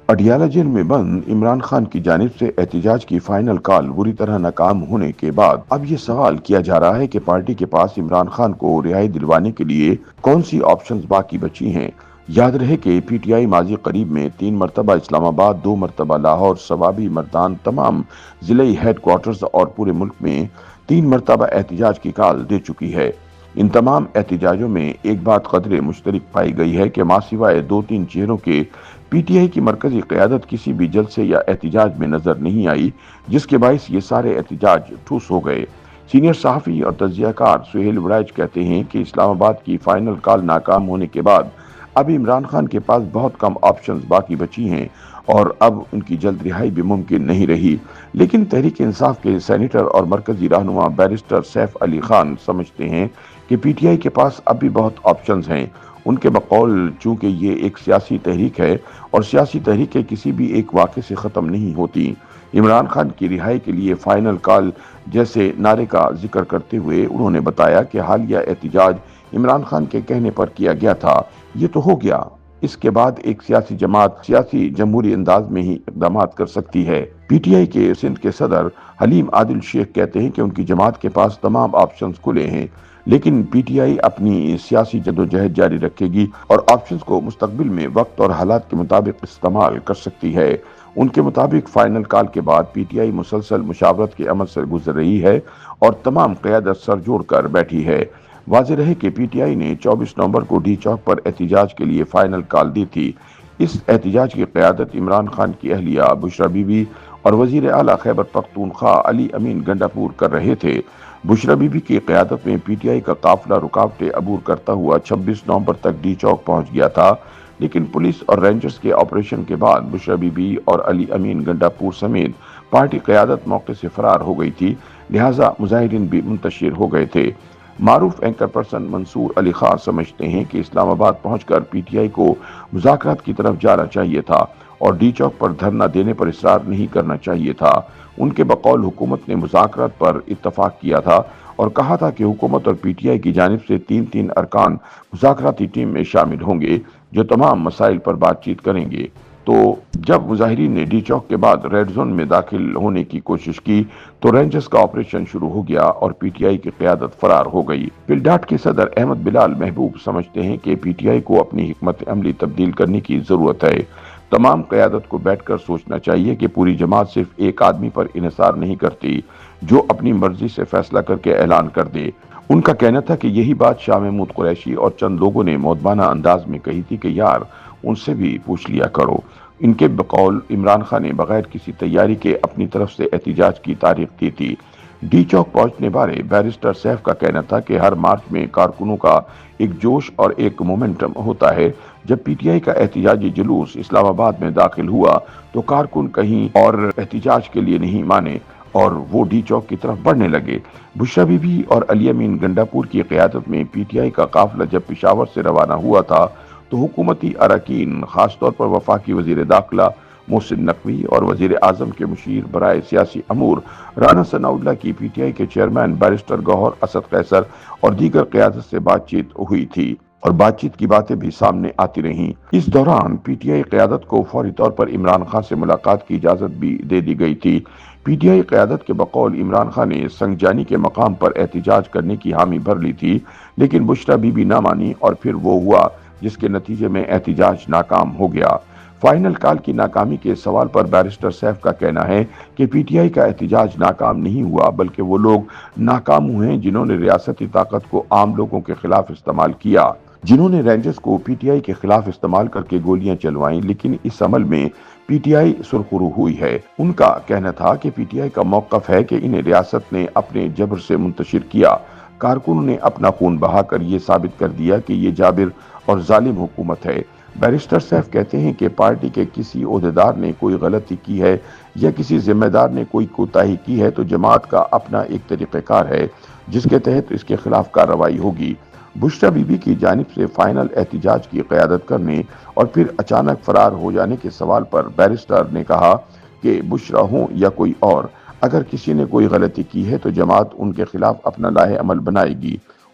Adiala jail میں بند عمران خان کی جانب سے احتجاج کی فائنل کال بری طرح ناکام ہونے کے بعد اب یہ سوال کیا جا رہا ہے کہ پارٹی کے پاس عمران خان کو رہائی دلوانے کے لیے کون سی آپشنز باقی بچی ہیں۔ یاد رہے کہ پی ٹی آئی ماضی قریب میں 3 مرتبہ اسلام آباد، 2 مرتبہ لاہور، سوابی، مردان تمام ضلعی ہیڈ کوارٹرز اور پورے ملک میں 3 مرتبہ احتجاج کی کال دے چکی ہے۔ ان تمام احتجاجوں میں ایک بات قدرے مشترک پائی گئی ہے کہ ماں سوائے 2-3 چہروں کے پی ٹی آئی کی مرکزی قیادت کسی بھی جلسے یا احتجاج میں نظر نہیں آئی، جس کے باعث یہ سارے احتجاج ٹھوس ہو گئے۔ سینئر صحافی اور تجزیہ کار سہیل وڑائچ کہتے ہیں کہ اسلام آباد کی فائنل کال ناکام ہونے کے بعد اب عمران خان کے پاس بہت کم آپشنز باقی بچی ہیں اور اب ان کی جلد رہائی بھی ممکن نہیں رہی، لیکن تحریک انصاف کے سینیٹر اور مرکزی رہنما بیرسٹر سیف علی خان سمجھتے ہیں کہ پی ٹی آئی کے پاس اب بھی بہت آپشنز ہیں۔ ان کے بقول چونکہ یہ ایک سیاسی تحریک ہے اور سیاسی تحریکیں کسی بھی ایک واقعے سے ختم نہیں ہوتی، عمران خان کی رہائی کے لیے فائنل کال جیسے نعرے کا ذکر کرتے ہوئے انہوں نے بتایا کہ حالیہ احتجاج عمران خان کے کہنے پر کیا گیا تھا، یہ تو ہو گیا۔ اس کے بعد ایک سیاسی جماعت سیاسی جمہوری انداز میں ہی اقدامات کر سکتی ہے۔ پی ٹی آئی کے سندھ کے صدر حلیم عادل شیخ کہتے ہیں کہ ان کی جماعت کے پاس تمام آپشنز کھلے ہیں، لیکن پی ٹی آئی اپنی سیاسی جدوجہد جاری رکھے گی اور آپشنز کو مستقبل میں وقت اور حالات کے مطابق استعمال کر سکتی ہے۔ ان کے مطابق فائنل کال کے بعد پی ٹی آئی مسلسل مشاورت کے عمل سے گزر رہی ہے اور تمام قیادت سر جوڑ کر بیٹھی ہے۔ واضح رہے کہ پی ٹی آئی نے 24 نومبر کو ڈی چوک پر احتجاج کے لیے فائنل کال دی تھی۔ اس احتجاج کی قیادت عمران خان کی اہلیہ بشرا بی بی اور وزیر اعلیٰ خیبر پختونخوا علی امین گنڈاپور کر رہے تھے۔ بشرا بی بی کی قیادت میں پی ٹی آئی کا قافلہ رکاوٹیں عبور کرتا ہوا 26 نومبر تک ڈی چوک پہنچ گیا تھا، لیکن پولیس اور رینجرز کے آپریشن کے بعد بشرا بی بی اور علی امین گنڈاپور سمیت پارٹی قیادت موقع سے فرار ہو گئی تھی، لہٰذا مظاہرین بھی منتشر ہو گئے تھے۔ معروف اینکر پرسن منصور علی خان سمجھتے ہیں کہ اسلام آباد پہنچ کر پی ٹی آئی کو مذاکرات کی طرف جانا چاہیے تھا اور ڈی چوک پر دھرنا دینے پر اصرار نہیں کرنا چاہیے تھا۔ ان کے بقول حکومت نے مذاکرات پر اتفاق کیا تھا اور کہا تھا کہ حکومت اور پی ٹی آئی کی جانب سے 3 ارکان مذاکراتی ٹیم میں شامل ہوں گے جو تمام مسائل پر بات چیت کریں گے۔ تو جب مظاہرین نے ڈی چوک کے بعد ریڈ زون میں داخل ہونے کی کوشش کی تو رینجرز کا آپریشن شروع ہو گیا اور پی ٹی آئی کی قیادت فرار ہو گئی۔ پلڈاٹ کے صدر احمد بلال محبوب سمجھتے ہیں کہ پی ٹی آئی کو اپنی حکمت عملی تبدیل کرنے کی ضرورت ہے۔ تمام قیادت کو بیٹھ کر سوچنا چاہیے کہ پوری جماعت صرف ایک آدمی پر انحصار نہیں کرتی جو اپنی مرضی سے فیصلہ کر کے اعلان کر دے۔ ان کا کہنا تھا کہ یہی بات شاہ محمود قریشی اور چند لوگوں نے مؤدبانہ انداز میں کہی تھی کہ یار ان سے بھی پوچھ لیا کرو۔ ان کے بقول عمران خان نے بغیر کسی تیاری کے اپنی طرف سے احتجاج کی تاریخ دی تھی۔ ڈی چوک پہنچنے بارے بیرسٹر سیف کا کہنا تھا کہ ہر مارچ میں کارکنوں کا ایک جوش اور ایک مومنٹم ہوتا ہے۔ جب پی ٹی آئی کا احتجاجی جلوس اسلام آباد میں داخل ہوا تو کارکن کہیں اور احتجاج کے لیے نہیں مانے اور وہ ڈی چوک کی طرف بڑھنے لگے۔ بشرا بی بی اور علی امین گنڈاپور کی قیادت میں پی ٹی آئی کا قافلہ جب پشاور سے روانہ ہوا تھا تو حکومتی اراکین خاص طور پر وفاقی وزیر داخلہ محسن نقوی اور وزیر اعظم کے مشیر برائے سیاسی امور رانا ثناءاللہ کی پی ٹی آئی کے چیئرمین بیرسٹر گوہر اسد قیصر اور دیگر قیادت سے بات چیت ہوئی تھی اور بات چیت کی باتیں بھی سامنے آتی رہیں۔ اس دوران پی ٹی آئی قیادت کو فوری طور پر عمران خان سے ملاقات کی اجازت بھی دے دی گئی تھی۔ پی ٹی آئی قیادت کے بقول عمران خان نے سنگجانی کے مقام پر احتجاج کرنے کی حامی بھر لی تھی، لیکن بشرا بی بی نہ مانی اور پھر وہ ہوا جس کے نتیجے میں احتجاج ناکام ہو گیا۔ فائنل کال کی ناکامی کے سوال پر بیرسٹر سیف کا کہنا ہے کہ پی ٹی آئی کا احتجاج ناکام نہیں ہوا بلکہ وہ لوگ ناکام ہوئے ہیں جنہوں نے ریاستی طاقت کو عام لوگوں کے خلاف استعمال کیا، جنہوں نے رینجرز کو پی ٹی آئی کے خلاف استعمال کر کے گولیاں چلوائیں، لیکن اس عمل میں پی ٹی آئی سرخرو ہوئی ہے۔ ان کا کہنا تھا کہ پی ٹی آئی کا موقف ہے کہ انہیں ریاست نے اپنے جبر سے منتشر کیا۔ کارکنوں نے اپنا خون بہا کر یہ ثابت کر دیا کہ یہ جابر اور ظالم حکومت ہے۔ بیرسٹر سیف کہتے ہیں کہ پارٹی کے کسی عہدیدار نے کوئی غلطی کی ہے یا کسی ذمہ دار نے کوئی کوتاہی کی ہے تو جماعت کا اپنا ایک طریقہ کار ہے جس کے تحت اس کے خلاف کارروائی ہوگی۔ بشرا بی بی کی جانب سے فائنل احتجاج کی قیادت کرنے اور پھر اچانک فرار ہو جانے کے سوال پر بیرسٹر نے کہا کہ بشرا ہوں یا کوئی اور، اگر کسی نے کوئی غلطی کی ہے تو جماعت ان کے خلاف اپنا لائحہ عمل بنائے گی۔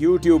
YouTube